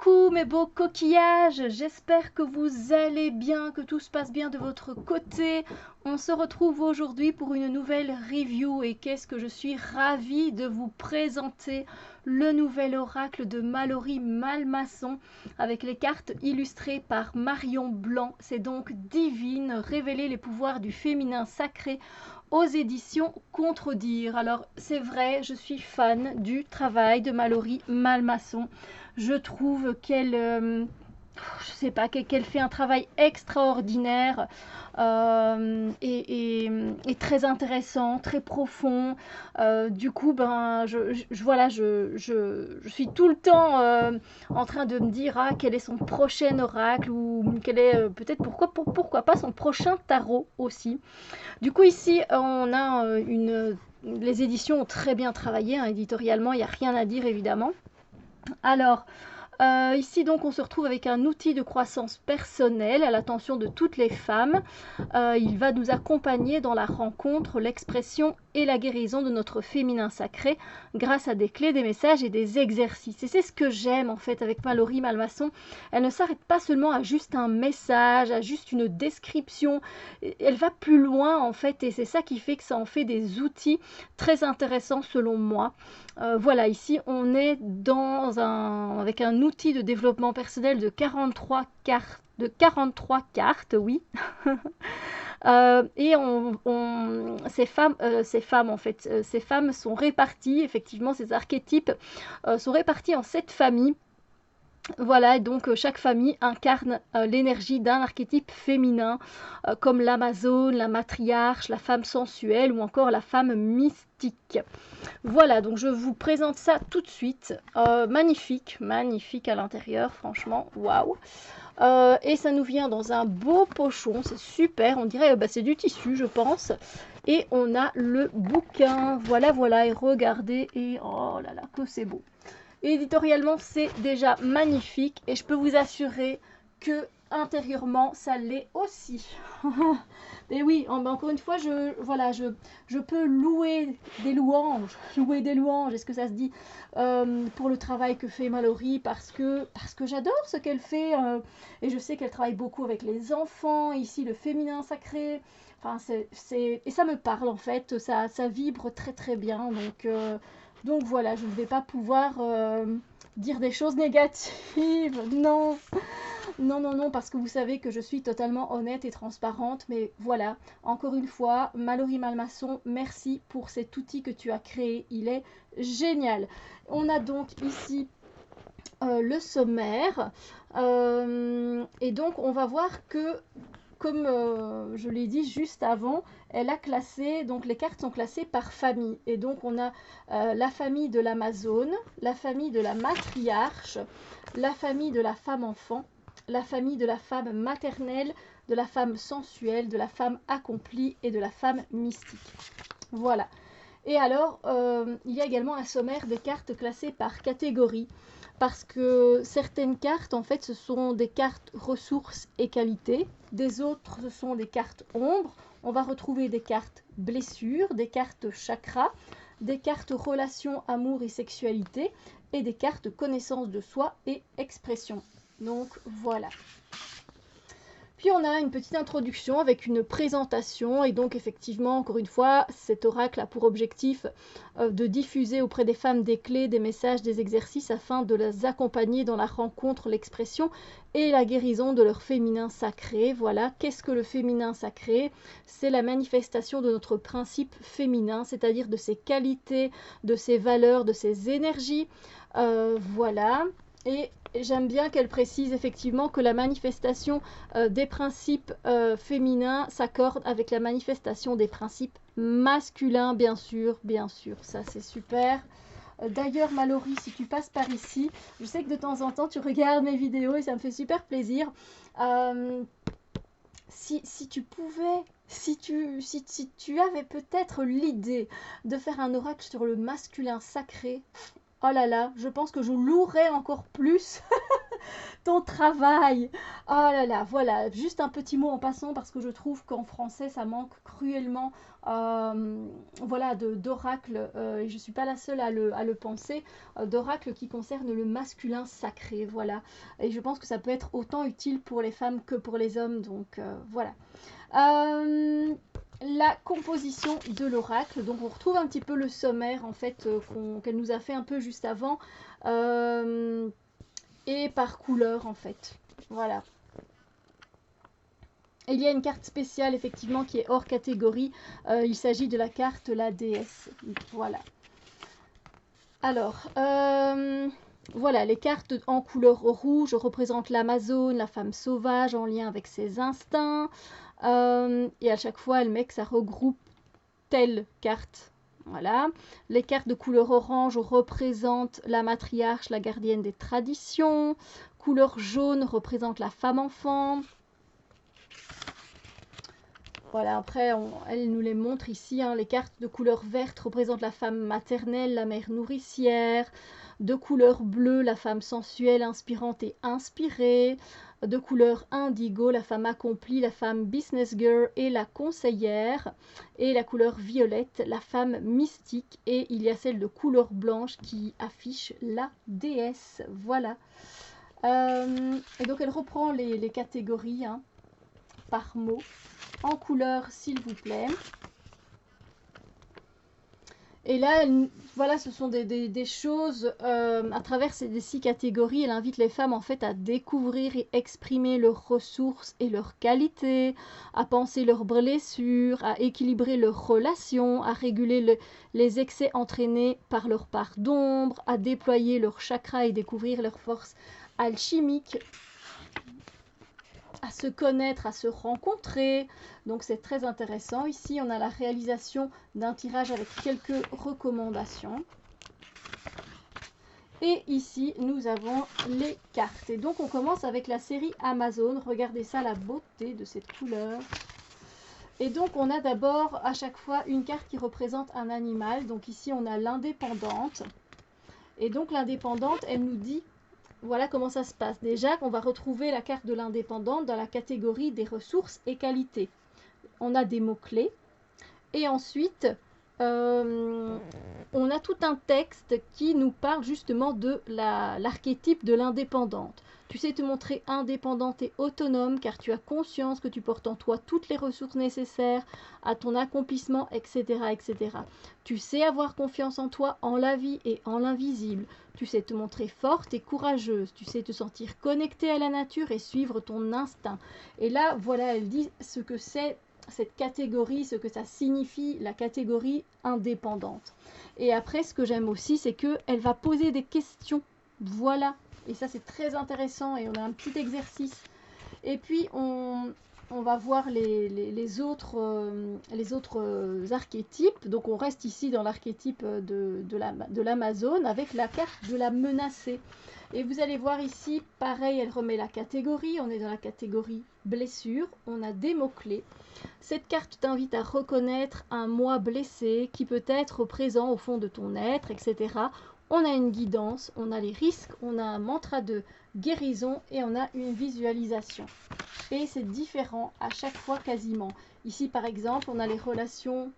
Coucou mes beaux coquillages, j'espère que vous allez bien, que tout se passe bien de votre côté. On se retrouve aujourd'hui pour une nouvelle review et qu'est-ce que je suis ravie de vous présenter le nouvel oracle de Mallory Malmaçon avec les cartes illustrées par Marion Blanc. C'est donc Divine, révéler les pouvoirs du féminin sacré aux éditions Contredire. Alors c'est vrai, je suis fan du travail de Mallory Malmaçon. Je trouve qu'elle je sais pas, qu'elle fait un travail extraordinaire et très intéressant, très profond. Du coup, ben, voilà, je suis tout le temps en train de me dire ah, quel est son prochain oracle ou quel est peut-être pourquoi pas son prochain tarot aussi. Du coup, ici, on a les éditions ont très bien travaillé, hein, éditorialement, il n'y a rien à dire évidemment. Alors, ici donc on se retrouve avec un outil de croissance personnelle à l'attention de toutes les femmes. Il va nous accompagner dans la rencontre, l'expression et la guérison de notre féminin sacré grâce à des clés, des messages et des exercices. Et c'est ce que j'aime en fait avec Mallory Malmaçon. Elle ne s'arrête pas seulement à juste un message, à juste une description. Elle va plus loin en fait et c'est ça qui fait que ça en fait des outils très intéressants selon moi. Voilà, ici on est avec un outil de développement personnel de 43 cartes. De 43 cartes, oui. Et ces femmes en fait, ces femmes sont réparties, effectivement, ces archétypes sont répartis en 7 familles. Voilà, et donc chaque famille incarne l'énergie d'un archétype féminin, comme l'Amazone, la matriarche, la femme sensuelle ou encore la femme mystique. Voilà, donc je vous présente ça tout de suite. Magnifique, magnifique à l'intérieur, franchement, waouh. Et ça nous vient dans un beau pochon, c'est super, on dirait c'est du tissu je pense. Et on a le bouquin, voilà voilà, et regardez, et oh là là, que c'est beau. Éditorialement, c'est déjà magnifique et je peux vous assurer que intérieurement, ça l'est aussi. Et oui, encore une fois, je peux louer des louanges, est-ce que ça se dit, pour le travail que fait Mallory parce que j'adore ce qu'elle fait et je sais qu'elle travaille beaucoup avec les enfants, ici le féminin sacré. Enfin, et ça me parle en fait, ça vibre très très bien. Donc voilà, je ne vais pas pouvoir dire des choses négatives. Non, non, non, non, parce que vous savez que je suis totalement honnête et transparente. Mais voilà, encore une fois, Mallory Malmaçon, merci pour cet outil que tu as créé. Il est génial. On a donc ici le sommaire. Et donc, on va voir que comme je l'ai dit juste avant, elle a classé, donc les cartes sont classées par famille. Et donc on a la famille de l'Amazone, la famille de la matriarche, la famille de la femme enfant, la famille de la femme maternelle, de la femme sensuelle, de la femme accomplie et de la femme mystique. Voilà. Et alors, il y a également un sommaire des cartes classées par catégorie. Parce que certaines cartes, en fait, ce sont des cartes ressources et qualités. Des autres, ce sont des cartes ombres. On va retrouver des cartes blessures, des cartes chakras, des cartes relations, amour et sexualité, et des cartes connaissance de soi et expression. Donc, voilà. Puis on a une petite introduction avec une présentation et donc effectivement, encore une fois, cet oracle a pour objectif de diffuser auprès des femmes des clés, des messages, des exercices afin de les accompagner dans la rencontre, l'expression et la guérison de leur féminin sacré. Voilà, qu'est-ce que le féminin sacré? C'est la manifestation de notre principe féminin, c'est-à-dire de ses qualités, de ses valeurs, de ses énergies. Voilà. Et j'aime bien qu'elle précise effectivement que la manifestation des principes féminins s'accorde avec la manifestation des principes masculins, bien sûr, ça c'est super. D'ailleurs, Mallory, si tu passes par ici, je sais que de temps en temps tu regardes mes vidéos et ça me fait super plaisir. Si tu pouvais, si tu avais peut-être l'idée de faire un oracle sur le masculin sacré, oh là là, je pense que je louerais encore plus ton travail. Oh là là, voilà, juste un petit mot en passant parce que je trouve qu'en français ça manque cruellement voilà, d'oracle, et je ne suis pas la seule à le penser, d'oracle qui concerne le masculin sacré, voilà. Et je pense que ça peut être autant utile pour les femmes que pour les hommes, donc voilà. La composition de l'oracle, donc on retrouve un petit peu le sommaire en fait qu'elle nous a fait un peu juste avant, et par couleur en fait, voilà. Et il y a une carte spéciale effectivement qui est hors catégorie, il s'agit de la carte la déesse, voilà. Alors, voilà, les cartes en couleur rouge représentent l'Amazone, la femme sauvage en lien avec ses instincts. Et à chaque fois, elle met que ça regroupe telle carte. Voilà. Les cartes de couleur orange représentent la matriarche, la gardienne des traditions. Couleur jaune représente la femme enfant. Voilà, après, elle nous les montre ici. Hein, les cartes de couleur verte représentent la femme maternelle, la mère nourricière. De couleur bleue, la femme sensuelle, inspirante et inspirée. De couleur indigo, la femme accomplie, la femme business girl et la conseillère. Et la couleur violette, la femme mystique. Et il y a celle de couleur blanche qui affiche la déesse. Voilà. Et donc elle reprend les catégories hein, par mot. En couleur s'il vous plaît. Et là, voilà, ce sont des choses, à travers ces 6 catégories, elle invite les femmes en fait à découvrir et exprimer leurs ressources et leurs qualités, à penser leurs blessures, à équilibrer leurs relations, à réguler les excès entraînés par leur part d'ombre, à déployer leurs chakras et découvrir leurs forces alchimiques, à se connaître, à se rencontrer. Donc c'est très intéressant. Ici, on a la réalisation d'un tirage avec quelques recommandations. Et ici, nous avons les cartes. Et donc, on commence avec la série Amazone. Regardez ça, la beauté de cette couleur. Et donc, on a d'abord à chaque fois une carte qui représente un animal. Donc ici, on a l'indépendante. Et donc, l'indépendante, elle nous dit voilà comment ça se passe. Déjà, on va retrouver la carte de l'indépendante dans la catégorie des ressources et qualités. On a des mots-clés. Et ensuite, on a tout un texte qui nous parle justement de l'archétype de l'indépendante. Tu sais te montrer indépendante et autonome car tu as conscience que tu portes en toi toutes les ressources nécessaires à ton accomplissement, etc., etc. Tu sais avoir confiance en toi, en la vie et en l'invisible. Tu sais te montrer forte et courageuse. Tu sais te sentir connectée à la nature et suivre ton instinct. Et là, voilà, elle dit ce que c'est cette catégorie, ce que ça signifie, la catégorie indépendante. Et après, ce que j'aime aussi, c'est qu'elle va poser des questions. Voilà. Et ça, c'est très intéressant. Et on a un petit exercice. Et puis, on va voir les autres archétypes. Donc, on reste ici dans l'archétype de l'Amazone avec la carte de la menacée. Et vous allez voir ici, pareil, elle remet la catégorie. On est dans la catégorie blessure. On a des mots-clés. Cette carte t'invite à reconnaître un moi blessé qui peut être présent au fond de ton être, etc. On a une guidance, on a les risques, on a un mantra de guérison et on a une visualisation. Et c'est différent à chaque fois quasiment. Ici par exemple, on a les relations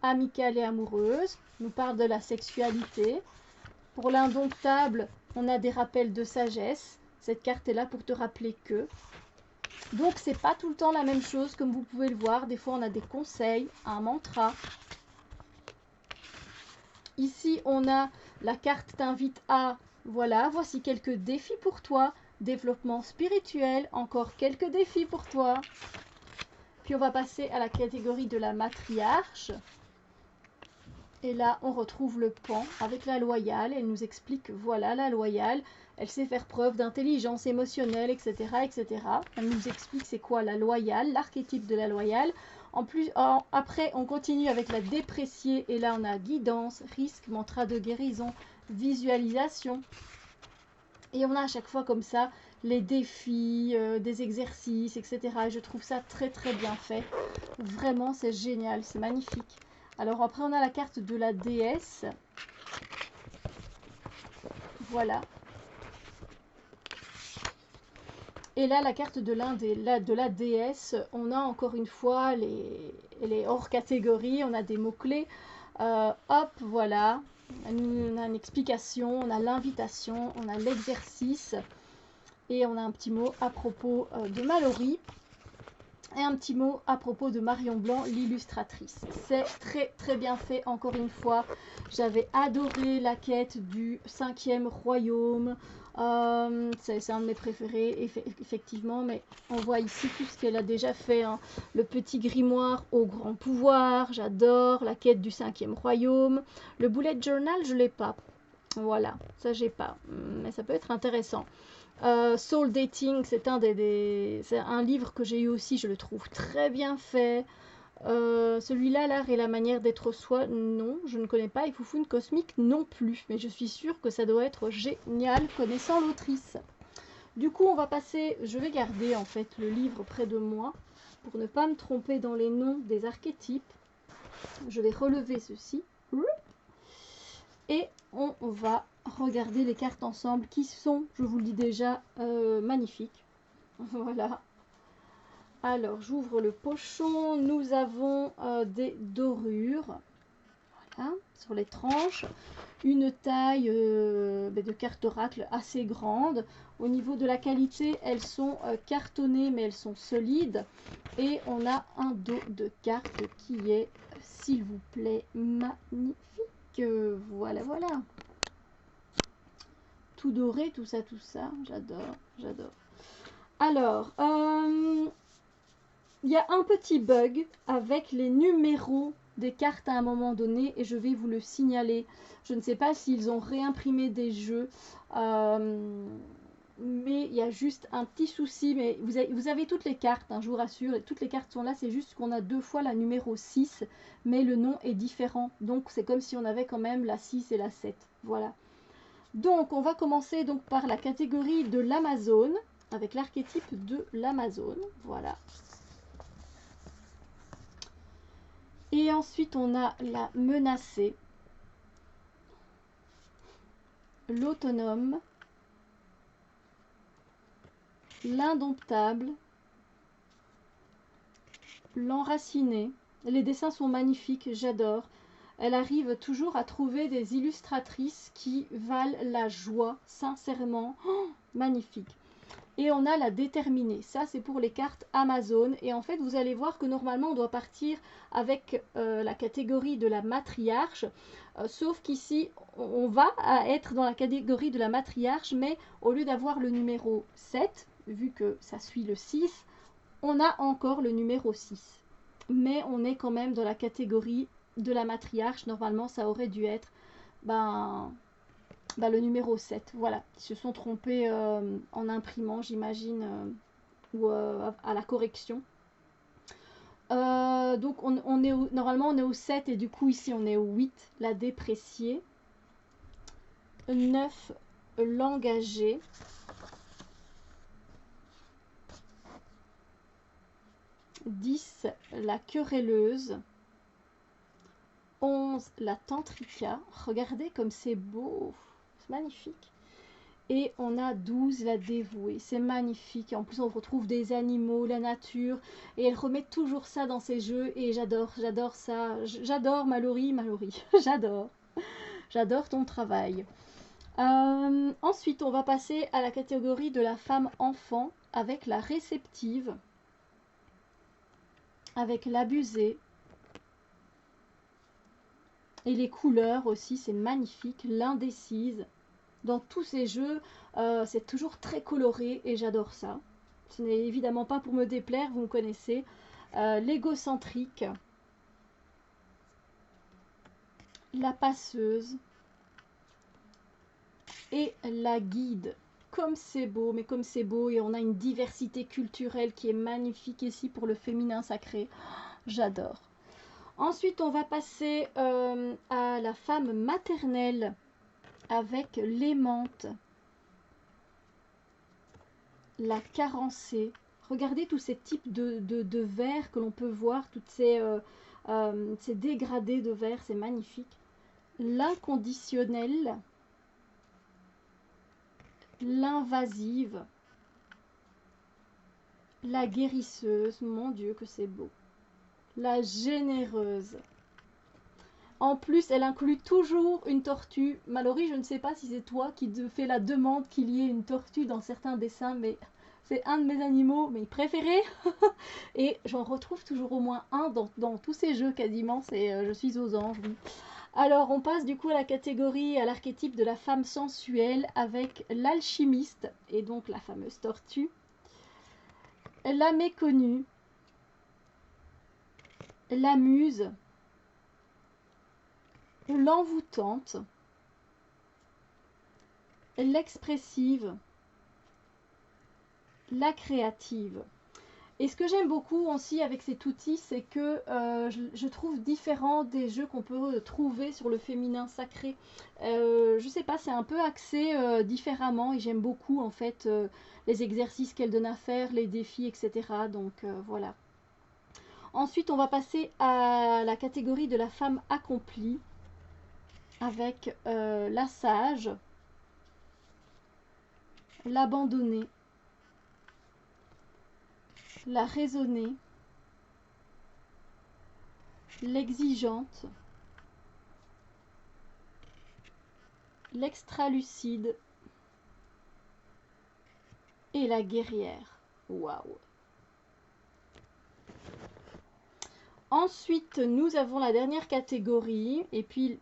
amicales et amoureuses, on nous parle de la sexualité. Pour l'indomptable, on a des rappels de sagesse. Cette carte est là pour te rappeler que. Donc c'est pas tout le temps la même chose comme vous pouvez le voir. Des fois on a des conseils, un mantra. Ici on a la carte t'invite à, voilà, voici quelques défis pour toi. Développement spirituel, encore quelques défis pour toi. Puis on va passer à la catégorie de la matriarche. Et là, on retrouve le pan avec la loyale. Elle nous explique, voilà, la loyale. Elle sait faire preuve d'intelligence émotionnelle, etc., etc. Elle nous explique c'est quoi la loyale, l'archétype de la loyale. Après, on continue avec la dépréciée. Et là, on a guidance, risque, mantra de guérison, visualisation. Et on a à chaque fois comme ça les défis, des exercices, etc. Et je trouve ça très, très bien fait. Vraiment, c'est génial, c'est magnifique. Alors après, on a la carte de la déesse. Voilà. Et là, la carte de la déesse, on a encore une fois les hors catégories, on a des mots-clés. Hop, voilà. On a une explication, on a l'invitation, on a l'exercice. Et on a un petit mot à propos de Mallory. Et un petit mot à propos de Marion Blanc, l'illustratrice. C'est très très bien fait, encore une fois. J'avais adoré la quête du 5e royaume. C'est un de mes préférés, effectivement. Mais on voit ici tout ce qu'elle a déjà fait. Hein. Le petit grimoire au grand pouvoir, j'adore. La quête du 5e royaume. Le bullet journal, je ne l'ai pas. Voilà, ça j'ai pas. Mais ça peut être intéressant. Soul Dating, c'est c'est un livre que j'ai eu aussi, je le trouve très bien fait. Celui-là, L'art et la manière d'être soi, non, je ne connais pas. Et Foufoune Cosmique non plus, mais je suis sûre que ça doit être génial connaissant l'autrice. Du coup, on va passer, je vais garder en fait le livre près de moi pour ne pas me tromper dans les noms des archétypes. Je vais relever ceci. Et on va regarder les cartes ensemble qui sont, je vous le dis déjà, magnifiques. Voilà. Alors, j'ouvre le pochon. Nous avons des dorures. Voilà, sur les tranches. Une taille de carte oracle assez grande. Au niveau de la qualité, elles sont cartonnées, mais elles sont solides. Et on a un dos de carte qui est, s'il vous plaît, magnifique. Voilà, voilà. Tout doré, tout ça, j'adore, j'adore. Alors, il y a un petit bug avec les numéros des cartes à un moment donné et je vais vous le signaler. Je ne sais pas s'ils ont réimprimé des jeux, mais il y a juste un petit souci. Mais vous avez toutes les cartes, hein, je vous rassure, toutes les cartes sont là, c'est juste qu'on a 2 fois la numéro 6, mais le nom est différent. Donc c'est comme si on avait quand même la 6 et la 7. Voilà. Donc, on va commencer donc par la catégorie de l'Amazone, avec l'archétype de l'Amazone. Voilà. Et ensuite, on a la menacée, l'autonome, l'indomptable, l'enracinée. Les dessins sont magnifiques, j'adore. Elle arrive toujours à trouver des illustratrices qui valent la joie, sincèrement. Oh, magnifique. Et on a la déterminée. Ça, c'est pour les cartes Amazon. Et en fait, vous allez voir que normalement, on doit partir avec la catégorie de la matriarche. Sauf qu'ici, on va être dans la catégorie de la matriarche, mais au lieu d'avoir le numéro 7, vu que ça suit le 6, on a encore le numéro 6. Mais on est quand même dans la catégorie de la matriarche. Normalement, ça aurait dû être le numéro 7. Voilà, ils se sont trompés en imprimant, j'imagine, ou à la correction. Donc, normalement, on est au 7 et du coup, ici, on est au 8, la dépréciée. 9, l'engagée. 10, la querelleuse. 11, la tantrika. Regardez comme c'est beau. C'est magnifique. Et on a 12, la dévouée. C'est magnifique. En plus, on retrouve des animaux, la nature. Et elle remet toujours ça dans ses jeux. Et j'adore ça. J'adore Mallory. J'adore. J'adore ton travail. Ensuite, on va passer à la catégorie de la femme enfant avec la réceptive, avec l'abusée. Et les couleurs aussi, c'est magnifique. L'indécise. Dans tous ces jeux, c'est toujours très coloré et j'adore ça. Ce n'est évidemment pas pour me déplaire, vous me connaissez. L'égocentrique, la passeuse et la guide. Comme c'est beau, mais comme c'est beau, et on a une diversité culturelle qui est magnifique ici pour le féminin sacré. J'adore. Ensuite, on va passer à la femme maternelle avec l'aimante, la carencée. Regardez tous ces types de verres que l'on peut voir, toutes ces dégradés de verre, c'est magnifique. L'inconditionnel, l'invasive, La guérisseuse, mon Dieu que c'est beau. La généreuse. En plus, elle inclut toujours une tortue. Mallory, je ne sais pas si c'est toi qui te fais la demande qu'il y ait une tortue dans certains dessins, mais c'est un de mes animaux, mes préférés. Et j'en retrouve toujours au moins un dans tous ces jeux quasiment. Je suis aux anges, oui. Alors, on passe du coup à la catégorie, à l'archétype de la femme sensuelle avec l'alchimiste et donc la fameuse tortue. La méconnue, la muse, l'envoûtante, l'expressive, la créative. Et ce que j'aime beaucoup aussi avec cet outil, c'est que je trouve différent des jeux qu'on peut trouver sur le féminin sacré. Je sais pas, c'est un peu axé différemment et j'aime beaucoup en fait les exercices qu'elle donne à faire, les défis, etc. Donc voilà. Ensuite, on va passer à la catégorie de la femme accomplie avec la sage, l'abandonnée, la raisonnée, l'exigeante, l'extra-lucide et la guerrière. Waouh! Ensuite, nous avons la dernière catégorie et puis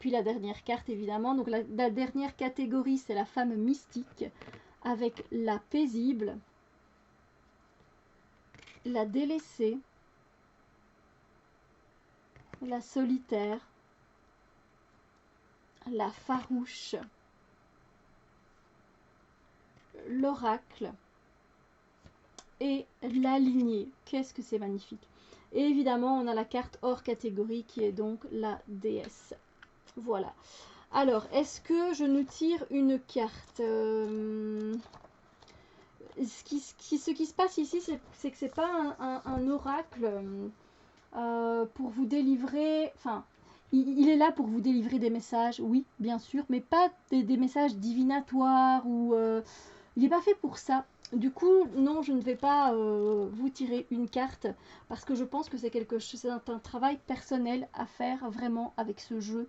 la dernière carte évidemment. Donc la dernière catégorie, c'est la femme mystique avec la paisible, la délaissée, la solitaire, la farouche, l'oracle et la lignée. Qu'est-ce que c'est magnifique! Et évidemment, on a la carte hors catégorie qui est donc la déesse. Voilà. Alors, est-ce que je nous tire une carte ce qui se passe ici, c'est que c'est pas un oracle pour vous délivrer. Enfin, il est là pour vous délivrer des messages, oui, bien sûr, mais pas des messages divinatoires ou. Il n'est pas fait pour ça. Du coup, non, je ne vais pas vous tirer une carte parce que je pense que c'est un travail personnel à faire vraiment avec ce jeu.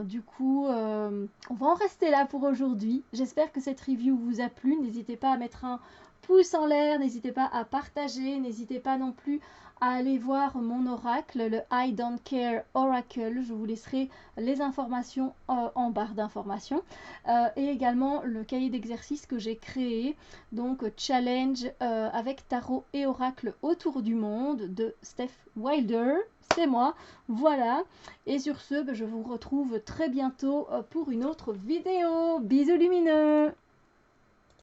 Du coup, on va en rester là pour aujourd'hui. J'espère que cette review vous a plu. N'hésitez pas à mettre un pouce en l'air, n'hésitez pas à partager, n'hésitez pas non plus à aller voir mon oracle, le I Don't Care Oracle. Je vous laisserai les informations en barre d'informations et également le cahier d'exercices que j'ai créé, donc challenge avec tarot et oracle autour du monde de Steph Wilder. C'est moi, voilà. Et sur ce, je vous retrouve très bientôt pour une autre vidéo. Bisous lumineux!